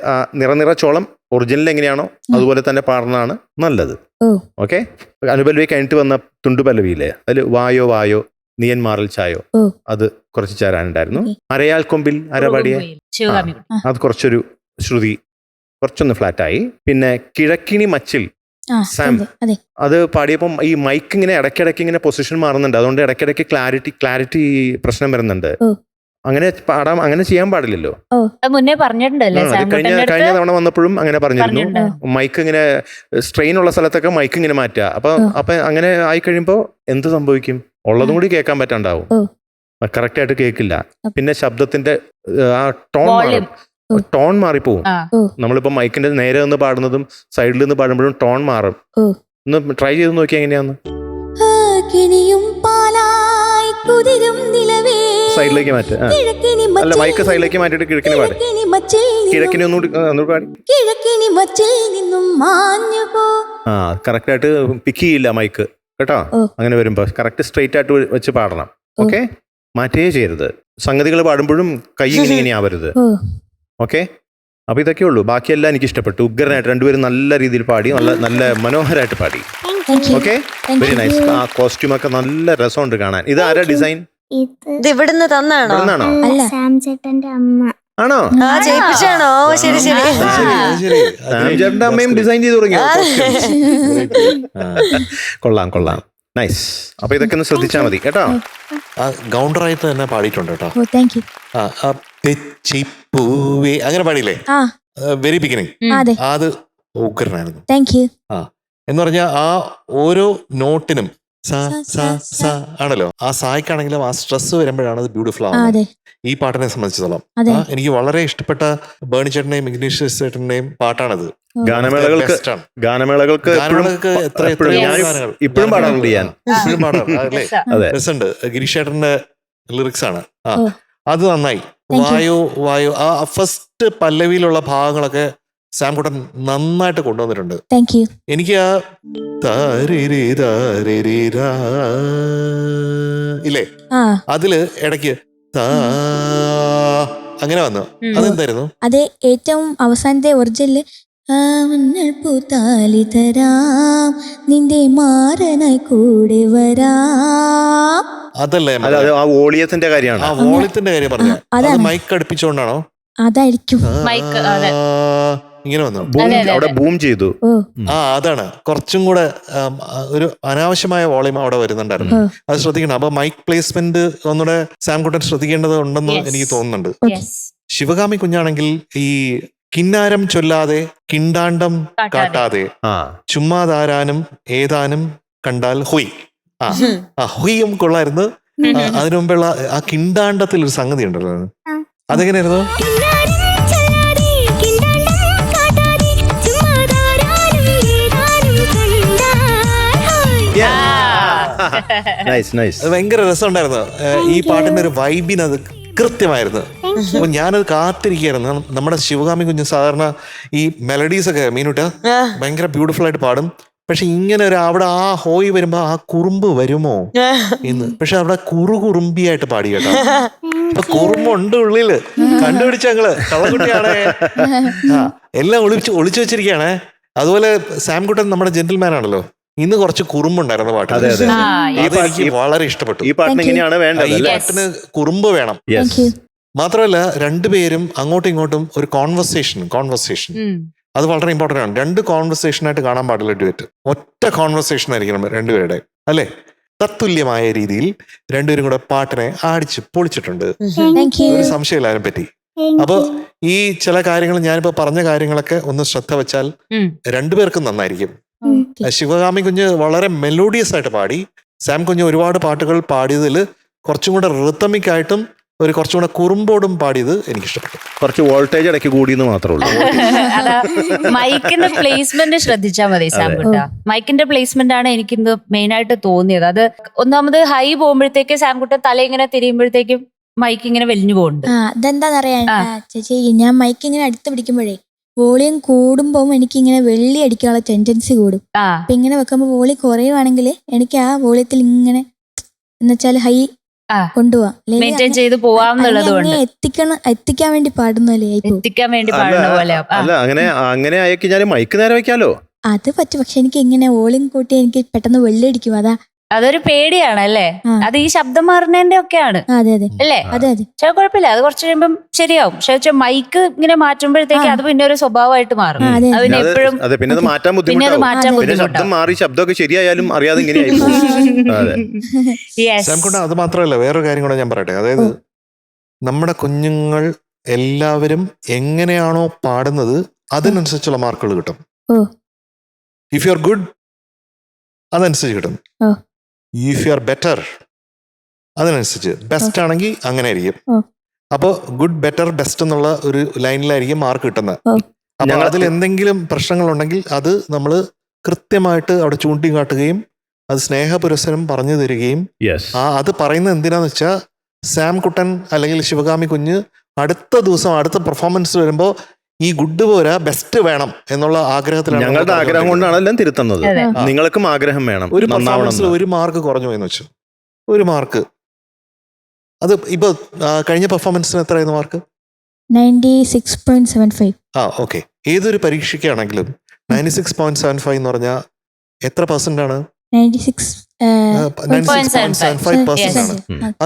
നിറച്ചോളം ഒറിജിനൽ എങ്ങനെയാണോ അതുപോലെ തന്നെ പാടുന്നതാണ് നല്ലത്. ഓക്കെ. അനുപല്ലവി കഴിഞ്ഞിട്ട് വന്ന തുണ്ടുപല്ലവിയില്ലേ, അതിൽ വായോ വായോ നീയൻ മാറൽ ചായോ, അത് കുറച്ച് ചേരാനുണ്ടായിരുന്നു. അരയാൽ കൊമ്പിൽ അരപാടിയ അത് കുറച്ചൊരു ശ്രുതി കുറച്ചൊന്ന് ഫ്ലാറ്റായി. പിന്നെ കിഴക്കിനി മച്ചിൽ സാം, അത് പാടിയപ്പം ഈ മൈക്ക് ഇങ്ങനെ ഇടയ്ക്കിടയ്ക്ക് ഇങ്ങനെ പൊസിഷൻ മാറുന്നുണ്ട്. അതുകൊണ്ട് ഇടയ്ക്കിടയ്ക്ക് ക്ലാരിറ്റി പ്രശ്നം വരുന്നുണ്ട്. അങ്ങനെ പാടാം, അങ്ങനെ ചെയ്യാൻ പാടില്ലല്ലോ. മുന്നേ പറഞ്ഞിട്ടുണ്ടല്ലേ? കഴിഞ്ഞ തവണ വന്നപ്പോഴും അങ്ങനെ പറഞ്ഞിരുന്നു. മൈക്ക് ഇങ്ങനെ സ്ട്രെയിൻ ഉള്ള സ്ഥലത്തൊക്കെ മൈക്ക് ഇങ്ങനെ മാറ്റുക. അപ്പൊ അങ്ങനെ ആയി കഴിയുമ്പോ എന്ത് സംഭവിക്കും? ഉള്ളതും കൂടി കേൾക്കാൻ പറ്റാണ്ടാവും, കറക്റ്റ് ആയിട്ട് കേൾക്കില്ല. പിന്നെ ശബ്ദത്തിന്റെ ആ ടോൺ മാറിപ്പോവും. നമ്മളിപ്പോ മൈക്കിന്റെ നേരെ നിന്ന് പാടുന്നതും സൈഡിൽ നിന്ന് പാടുമ്പോഴും ടോൺ മാറും. ഒന്ന് ട്രൈ ചെയ്ത് നോക്കി എങ്ങനെയാന്ന്. സൈഡിലേക്ക് മാറ്റുക. അല്ല, മൈക്ക് സൈഡിലേക്ക് മാറ്റിയിട്ട് കിഴക്കിന് പാട്. കിഴക്കിന് ഒന്നുകൂടി പാടി. ആ കറക്റ്റ് ആയിട്ട് പിക്ക് ചെയ്യില്ല മൈക്ക് കേട്ടോ. അങ്ങനെ വരുമ്പോ കറക്റ്റ് സ്ട്രെയിറ്റ് ആയിട്ട് വെച്ച് പാടണം. ഓക്കെ. മാറ്റേ ചെയ്യരുത്. സംഗതികൾ പാടുമ്പോഴും കൈ ഇങ്ങനെ ആവരുത്. ഓക്കെ. അപ്പൊ ഇതൊക്കെ ഉള്ളൂ. ബാക്കിയെല്ലാം എനിക്ക് ഇഷ്ടപ്പെട്ടു. ഉഗ്രനായിട്ട് രണ്ടുപേരും നല്ല രീതിയിൽ പാടി, നല്ല മനോഹരമായിട്ട് പാടി. Okay, very nice. ആ കോസ്റ്റ്യൂം ഒക്കെ നല്ല രസമുണ്ട് കാണാൻ. ഇത് ആരാ ഡിസൈൻ? ഇത് ഇവിടുന്ന് തന്നാണോ? സാം ചേട്ടന്റെ അമ്മ ആണോ? ചെയ്യിപ്പിച്ചാണോ? ശരി ശരി. സാംചേട്ടന്റെ അമ്മയും ഡിസൈൻ ചെയ്ത് തുടങ്ങിയോ? കൊള്ളാം, നൈസ്. അപ്പൊ ഇതൊക്കെ ഒന്ന് ശ്രദ്ധിച്ചാൽ മതി കേട്ടോ. ഗൗണ്ടറായിട്ട് തന്നെ പാടിയിട്ടുണ്ട് കേട്ടോ. അങ്ങനെ പാടിയില്ലേ? വെരി ബിഗിനിങ് അത് ഉഗ്രനായിരുന്നു. എന്ന് പറഞ്ഞാൽ ആ ഓരോ നോട്ടിനും ആണല്ലോ, ആ സായിക്കാണെങ്കിലും ആ സ്ട്രെസ് വരുമ്പോഴാണ് അത് ബ്യൂട്ടിഫുൾ ആവുന്നത്. ഈ പാട്ടിനെ സംബന്ധിച്ചിടത്തോളം എനിക്ക് വളരെ ഇഷ്ടപ്പെട്ട ബേണി ചേട്ടന്റെയും ഇഗ്നീഷ്യസ് ചേട്ടന്റെയും പാട്ടാണത്. ഗാനമേളകൾക്ക് ഇപ്പോഴും പാടാറുണ്ട് ഞാൻ. ഇപ്പോഴും പാടാറുണ്ട്. രസമുണ്ട്. ഗിരീഷ് ചേട്ടന്റെ ലിറിക്സ് ആണ്. അത് നന്നായി. വായോ ആ ഫസ്റ്റ് പല്ലവിയിലുള്ള ഭാഗങ്ങളൊക്കെ സാംകുട്ടൻ നന്നായിട്ട് കൊണ്ടുവന്നിട്ടുണ്ട്. എനിക്ക് ആ ഇല്ലേ അതില് ഇടയ്ക്ക് അങ്ങനെ വന്നു. അതെന്തായിരുന്നു? അതെ, ഏറ്റവും അവസാനത്തെ ഒറിജിനല് പൂത്താലി തരാം നിന്റെ മാറനായി കൂടെ വരാം. അതല്ലേ ആ വോളിയത്തിന്റെ കാര്യമാണ്. ആ വോളിയത്തിന്റെ കാര്യം പറഞ്ഞ അത് മൈക്ക് അടുപ്പിച്ചോണ്ടാണോ? അതായിരിക്കും. ഇങ്ങനെ വന്നു അവിടെ ബൂം ചെയ്തു. അതാണ് കുറച്ചും കൂടെ ഒരു അനാവശ്യമായ വോളിയം അവിടെ വരുന്നുണ്ടായിരുന്നു. അത് ശ്രദ്ധിക്കണം. അപ്പൊ മൈക്ക് പ്ലേസ്മെന്റ് ഒന്നുകൂടെ സാംകുട്ടൻ ശ്രദ്ധിക്കേണ്ടത് ഉണ്ടെന്ന് എനിക്ക് തോന്നുന്നുണ്ട്. ശിവകാമി കുഞ്ഞാണെങ്കിൽ ഈ കിന്നാരം ചൊല്ലാതെ കിണ്ടാണ്ടം കാട്ടാതെ ചുമ്മാതാരാനും ഏതാനും കണ്ടാൽ ഹൊയ്. ആ ഹൊയ്യും കൊള്ളായിരുന്നു. അതിനു മുമ്പുള്ള ആ കിണ്ടാണ്ടത്തിൽ ഒരു സംഗതി ഉണ്ടല്ലോ, അതെങ്ങനെയായിരുന്നു? അത് ഭയങ്കര രസമുണ്ടായിരുന്നു. ഈ പാട്ടിന്റെ ഒരു വൈബിന് അത് കൃത്യമായിരുന്നു. അപ്പൊ ഞാനത് കാത്തിരിക്കുകയായിരുന്നു. നമ്മുടെ ശിവകാമി കുഞ്ഞ് സാധാരണ ഈ മെലഡീസ് ഒക്കെ മീനുട്ട് ഭയങ്കര ബ്യൂട്ടിഫുൾ ആയിട്ട് പാടും. പക്ഷെ ഇങ്ങനെ ഒരു അവിടെ ആ ഹോയ് വരുമ്പോ ആ കുറുമ്പ് വരുമോ എന്ന്. പക്ഷെ അവിടെ കുറുകുറുമ്പിയായിട്ട് പാടി കേട്ടോ. അപ്പൊ കുറുമ്പുണ്ട് ഉള്ളില്, കണ്ടുപിടിച്ച ഞങ്ങള് കള്ളക്കുട്ടിയാണേ. എല്ലാം ഒളിച്ചു വെച്ചിരിക്കുകയാണേ. അതുപോലെ സാംകുട്ടൻ നമ്മുടെ ജെന്റിൽമാൻ ആണല്ലോ, ഇന്ന് കുറച്ച് കുറുമ്പുണ്ടായിരുന്നു പാട്ട്. എനിക്ക് വളരെ ഇഷ്ടപ്പെട്ടു. ഈ പാട്ടിന് ഇങ്ങനെയാണ് വേണ്ടത്. ഈ പാട്ടിന് കുറുമ്പ് വേണം. മാത്രമല്ല രണ്ടുപേരും അങ്ങോട്ടും ഇങ്ങോട്ടും ഒരു കോൺവെർസേഷൻ അത് വളരെ ഇമ്പോർട്ടന്റ് ആണ്. 2 കോൺവെർസേഷൻ ആയിട്ട് കാണാൻ പാടില്ല ഡ്യുവറ്റ്. ഒറ്റ കോൺവെർസേഷൻ ആയിരിക്കണം രണ്ടുപേരുടെ, അല്ലെ? തത്തുല്യമായ രീതിയിൽ രണ്ടുപേരും കൂടെ പാട്ടിനെ അടിച്ച് പൊളിച്ചിട്ടുണ്ട്. ഒരു സംശയമില്ല അതിനെ പറ്റി. അപ്പൊ ഈ ചില കാര്യങ്ങൾ ഞാനിപ്പോ പറഞ്ഞ കാര്യങ്ങളൊക്കെ ഒന്ന് ശ്രദ്ധ വെച്ചാൽ രണ്ടുപേർക്കും നന്നായിരിക്കും. ശിവകാമി കുഞ്ഞ് വളരെ മെലോഡിയസ് ആയിട്ട് പാടി. സാം കുഞ്ഞ് ഒരുപാട് പാട്ടുകൾ പാടിയതിൽ കുറച്ചും കൂടെ റിത്തമിക് ആയിട്ടും ഒരു കുറച്ചും കൂടെ കുറുമ്പോടും പാടിയത് എനിക്ക് ഇഷ്ടപ്പെട്ടു. കുറച്ച് വോൾട്ടേജ് ഇടയ്ക്ക് കൂടിയെന്ന് മാത്രമേ ഉള്ളൂ. മൈക്കിന്റെ പ്ലേസ്മെന്റ് ശ്രദ്ധിച്ചാൽ മതി സാംകുട്ട. മൈക്കിന്റെ പ്ലേസ്മെന്റ് ആണ് എനിക്കിന്ന് മെയിൻ ആയിട്ട് തോന്നിയത്. അത് ഒന്നാമത് ഹൈ പോകുമ്പോഴത്തേക്ക് സാംകുട്ട തല ഇങ്ങനെ തിരിയുമ്പോഴത്തേക്കും മൈക്ക് ഇങ്ങനെ വലിഞ്ഞു പോകുന്നുണ്ട്. അതെന്താന്നറിയാ ചേച്ചി, ഞാൻ മൈക്ക് ഇങ്ങനെ അടുത്ത് പിടിക്കുമ്പോഴേ വോളിയം കൂടുമ്പോ എനിക്ക് ഇങ്ങനെ വെള്ളി അടിക്കാനുള്ള ടെൻഡൻസി കൂടും. അപ്പൊ ഇങ്ങനെ വെക്കുമ്പോ വോളി കുറയുവാണെങ്കിൽ എനിക്ക് ആ വോളിയത്തിൽ ഇങ്ങനെ എന്നുവെച്ചാൽ ഹൈ കൊണ്ടുപോവാം, മെയിൻറ്റെയിൻ ചെയ്ത് പോവാന്നുള്ളത് കൊണ്ട് എത്തിക്കാൻ വേണ്ടി പാടുന്നല്ലേ, എത്തിക്കാൻ വേണ്ടി പാടുന്ന പോലെ. അല്ല അങ്ങനെ ആയിക്കഴിഞ്ഞാൽ മൈക്ക് നേരെ വെക്കാലോ. അത് പറ്റും. പക്ഷെ എനിക്ക് ഇങ്ങനെ വോളിയം കൂട്ടി എനിക്ക് പെട്ടെന്ന് വെള്ളി അടിക്കും. അതൊരു പേടിയാണ് അല്ലേ? അത് ഈ ശബ്ദം മാറുന്നതിന്റെ ഒക്കെയാണ് അല്ലേ? പക്ഷെ കുഴപ്പമില്ല, അത് കുറച്ച് കഴിയുമ്പം ശരിയാവും. പക്ഷെ മൈക്ക് ഇങ്ങനെ മാറ്റുമ്പോഴത്തേക്ക് അത് പിന്നെ ഒരു സ്വഭാവമായിട്ട് മാറും. അതിന് എപ്പോഴും പിന്നെ അത് മാറ്റാൻ ബുദ്ധിമുട്ടാവും. മാറി ശബ്ദമൊക്കെ ശരിയായാലും അറിയാതെ ഇങ്ങനെയായി. അത് മാത്രമല്ല വേറൊരു കാര്യം കൂടെ ഞാൻ പറയട്ടെ. അതായത് നമ്മുടെ കുഞ്ഞുങ്ങൾ എല്ലാവരും എങ്ങനെയാണോ പാടുന്നത് അതിനനുസരിച്ചുള്ള മാർക്കുകൾ കിട്ടും. ഇഫ് യു ആർ ഗുഡ് അതനുസരിച്ച് കിട്ടും. ഇഫ് യു ആർ ബെറ്റർ അതിനനുസരിച്ച്, ബെസ്റ്റ് ആണെങ്കിൽ അങ്ങനെ ആയിരിക്കും. അപ്പോൾ ഗുഡ് ബെറ്റർ ബെസ്റ്റ് എന്നുള്ള ഒരു ലൈനിലായിരിക്കും മാർക്ക് കിട്ടുന്നത്. അപ്പൊ അതിൽ എന്തെങ്കിലും പ്രശ്നങ്ങളുണ്ടെങ്കിൽ അത് നമ്മൾ കൃത്യമായിട്ട് അവിടെ ചൂണ്ടിക്കാട്ടുകയും അത് സ്നേഹപുരസ്സരം പറഞ്ഞു തരികയും, അത് പറയുന്നത് എന്തിനാന്ന് വെച്ചാൽ സാം കുട്ടൻ അല്ലെങ്കിൽ ശിവകാമി കുഞ്ഞ് അടുത്ത ദിവസം അടുത്ത പെർഫോമൻസ് വരുമ്പോൾ ഈ ഗുഡ് പോരാ ബെസ്റ്റ് വേണം എന്നുള്ള ആഗ്രഹത്തിലാണ്. ഞങ്ങളുടെ ആഗ്രഹം കൊണ്ടാണ് എല്ലാം തിരുത്തുന്നത്. നിങ്ങൾക്കും ആഗ്രഹം വേണം. ഒരു പെർഫോമൻസിൽ ഒരു മാർക്ക് കുറഞ്ഞു എന്ന് വെച്ചു, ഒരു മാർക്ക്. അത് ഇപ്പൊ കഴിഞ്ഞ പെർഫോമൻസിന് എത്രയായിരുന്നു മാർക്ക്? 96.75. ഓക്കെ. ഏതൊരു പരീക്ഷയ്ക്കാണെങ്കിലും 96.75 എന്ന് പറഞ്ഞാൽ എത്ര പെർസെന്റ് ആണ്? 96.75% ആണ്.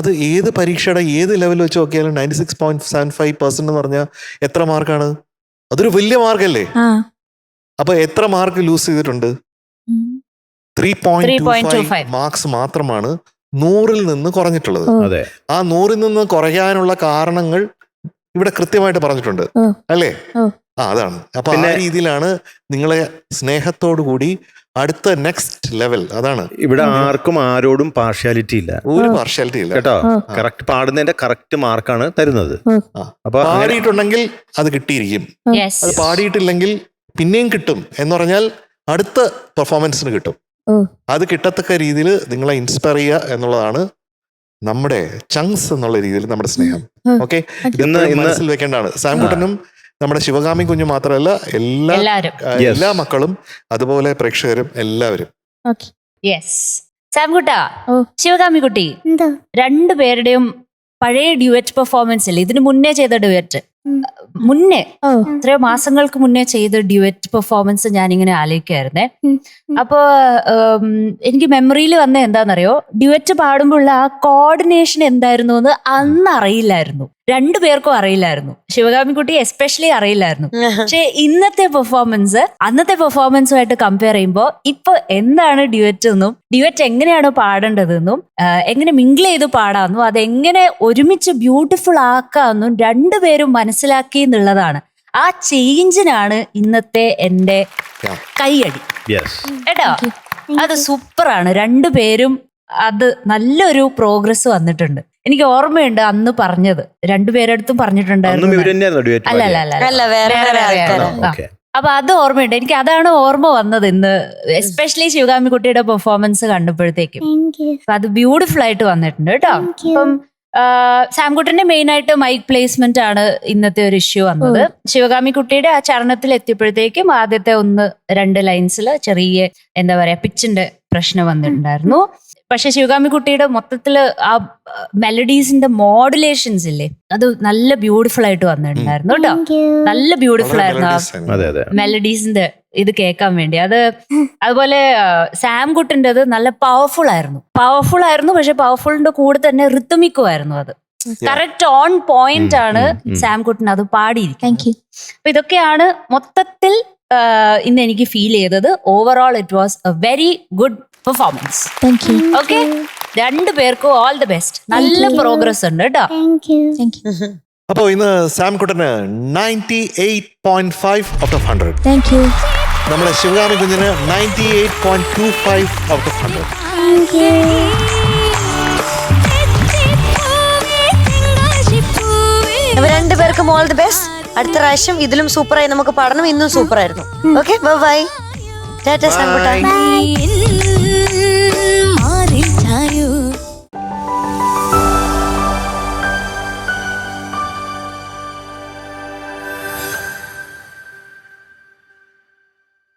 അത് ഏത് പരീക്ഷയുടെ ഏത് ലെവൽ വെച്ച് നോക്കിയാലും 96.75% എന്ന് പറഞ്ഞാൽ എത്ര മാർക്കാണ്? അതൊരു വലിയ മാർക്കല്ലേ? അപ്പൊ എത്ര മാർക്ക് ലൂസ് ചെയ്തിട്ടുണ്ട്? 3.25 മാർക്സ് മാത്രമാണ് 100-ൽ നിന്ന് കുറഞ്ഞിട്ടുള്ളത്. ആ 100-ൽ നിന്ന് കുറയാനുള്ള കാരണങ്ങൾ ഇവിടെ കൃത്യമായിട്ട് പറഞ്ഞിട്ടുണ്ട് അല്ലേ? അതാണ്. അപ്പൊ ആ രീതിയിലാണ് നിങ്ങളെ സ്നേഹത്തോടു കൂടി അടുത്ത നെക്സ്റ്റ് ലെവൽ. അതാണ് ഇവിടെ ആർക്കും ആരോടും പാർഷ്യാലിറ്റി ഇല്ല, ഒരു പാർഷ്യാലിറ്റി ഇല്ല കേട്ടോ. കറക്റ്റ് പാടുന്നതിന്റെ കറക്റ്റ് മാർക്കാണ് തരുന്നത്. അപ്പൊ പാടിയിട്ടുണ്ടെങ്കിൽ അത് കിട്ടിയിരിക്കും, അത് പാടിയിട്ടില്ലെങ്കിൽ പിന്നെയും കിട്ടും എന്ന് പറഞ്ഞാൽ അടുത്ത പെർഫോമൻസിന് കിട്ടും. അത് കിട്ടത്തക്ക രീതിയിൽ നിങ്ങളെ ഇൻസ്പയർ ചെയ്യുക എന്നുള്ളതാണ് നമ്മുടെ ചങ്സ് എന്നുള്ള രീതിയിൽ നമ്മുടെ സ്നേഹം. ഓക്കെ, ഇന്ന് മനസ്സിൽ വെക്കേണ്ടതാണ്. സാംകുട്ടനും നമ്മുടെ ശിവകാമി കുഞ്ഞു മാത്രമല്ല എല്ലാ മക്കളും അതുപോലെ പ്രേക്ഷകരും എല്ലാവരും. സാംകുട്ടാ, ശിവകാമി കുട്ടി, രണ്ടുപേരുടെയും പഴയ ഡ്യുവറ്റ് പെർഫോമൻസ് അല്ലേ ഇതിന് മുന്നേ ചെയ്ത ഡ്യുവറ്റ്? മുന്നേ എത്രയോ മാസങ്ങൾക്ക് മുന്നേ ചെയ്ത ഡ്യുവറ്റ് പെർഫോമൻസ് ഞാനിങ്ങനെ ആലോചിക്കായിരുന്നേ. അപ്പോ എനിക്ക് മെമ്മറിയിൽ വന്ന എന്താണെന്നറിയോ, ഡ്യുവറ്റ് പാടുമ്പോഴുള്ള ആ കോർഡിനേഷൻ എന്തായിരുന്നു എന്ന് അന്ന് അറിയില്ലായിരുന്നു. രണ്ടുപേർക്കും അറിയില്ലായിരുന്നു. ശിവകാമിക്കുട്ടി എസ്പെഷ്യലി അറിയില്ലായിരുന്നു. പക്ഷെ ഇന്നത്തെ പെർഫോമൻസ് അന്നത്തെ പെർഫോമൻസുമായിട്ട് കമ്പയർ ചെയ്യുമ്പോൾ ഇപ്പൊ എന്താണ് ഡ്യുവറ്റ് എന്നും ഡ്യുവറ്റ് എങ്ങനെയാണ് പാടേണ്ടതെന്നും എങ്ങനെ മിങ്കിൾ ചെയ്ത് പാടാമെന്നും അതെങ്ങനെ ഒരുമിച്ച് ബ്യൂട്ടിഫുൾ ആക്കാമെന്നും രണ്ടുപേരും മനസ്സിലാക്കി എന്നുള്ളതാണ്. ആ ചേഞ്ചിനാണ് ഇന്നത്തെ എന്റെ കൈയടി കേട്ടോ. അത് സൂപ്പറാണ്. രണ്ടുപേരും അത് നല്ലൊരു പ്രോഗ്രസ് വന്നിട്ടുണ്ട്. എനിക്ക് ഓർമ്മയുണ്ട് അന്ന് പറഞ്ഞത്, രണ്ടുപേരടുത്തും പറഞ്ഞിട്ടുണ്ടായിരുന്നു. അന്നും ഇവര് തന്നെയായിരുന്നു duet അല്ല അല്ല പാടിയത്? അല്ല അല്ല, വേറെ വേറെ ആൾക്കാരാ. ആൾക്കാരാ. ഓക്കേ. അപ്പൊ അത് ഓർമ്മയുണ്ട്. എനിക്ക് അതാണ് ഓർമ്മ വന്നത് ഇന്ന്, എസ്പെഷ്യലി ശിവകാമിക്കുട്ടിയുടെ പെർഫോമൻസ് കണ്ടപ്പോഴത്തേക്കും. അപ്പൊ അത് ബ്യൂട്ടിഫുൾ ആയിട്ട് വന്നിട്ടുണ്ട് കേട്ടോ. അപ്പം സാംകുട്ടന്റെ മെയിൻ ആയിട്ട് മൈക്ക് പ്ലേസ്മെന്റ് ആണ് ഇന്നത്തെ ഒരു ഇഷ്യൂ വന്നത്. ശിവകാമിക്കുട്ടിയുടെ ആ ചരണത്തിൽ എത്തിയപ്പോഴത്തേക്കും ആദ്യത്തെ 1-2 ലൈൻസിൽ ചെറിയ എന്താ പറയാ പിച്ചിന്റെ പ്രശ്നം വന്നിട്ടുണ്ടായിരുന്നു. പക്ഷെ ശിവകാമിക്കുട്ടിയുടെ മൊത്തത്തില് ആ മെലഡീസിന്റെ മോഡുലേഷൻസ് ഇല്ലേ, അത് നല്ല ബ്യൂട്ടിഫുൾ ആയിട്ട് വന്നിട്ടുണ്ടായിരുന്നു കേട്ടോ. നല്ല ബ്യൂട്ടിഫുൾ ആയിരുന്നു ആ അതെ അതെ. മെലഡീസിന്റെ ഇത് കേൾക്കാൻ വേണ്ടി. അതുപോലെ സാംകുട്ടിൻ്റെത് നല്ല പവർഫുൾ ആയിരുന്നു. പക്ഷെ പവർഫുളിന്റെ കൂടെ തന്നെ റിത്തമിക്കും ആയിരുന്നു. അത് കറക്റ്റ് ഓൺ പോയിന്റ് ആണ് സാംകുട്ടൻ അത് പാടിയിരിക്കുന്നത്. അപ്പൊ ഇതൊക്കെയാണ് മൊത്തത്തിൽ ഇന്ന് എനിക്ക് ഫീൽ ചെയ്തത്. Overall it was A very good performance. Okay, രണ്ടുപേർക്കും ഓൾ ദി ബെസ്റ്റ്. നല്ല പ്രോഗ്രസ് ഉണ്ട് കേട്ടോ. അപ്പോ ഇന്ന് സാംകുട്ടന് 98.5 ഔട്ട് ഓഫ് 100. നമ്മുടെ ശിവകാമി കുഞ്ഞിന് 98.25 ഔട്ട് ഓഫ് 100. ഇവർ രണ്ടുപേർക്കും ഓൾ ദി ബെസ്റ്റ്. അടുത്ത പ്രാവശ്യം ഇതിലും സൂപ്പറായി നമുക്ക് പാടണം. ഇന്നും സൂപ്പറായിരുന്നു. Okay, bye. ടാറ്റാ സാംകുട്ട.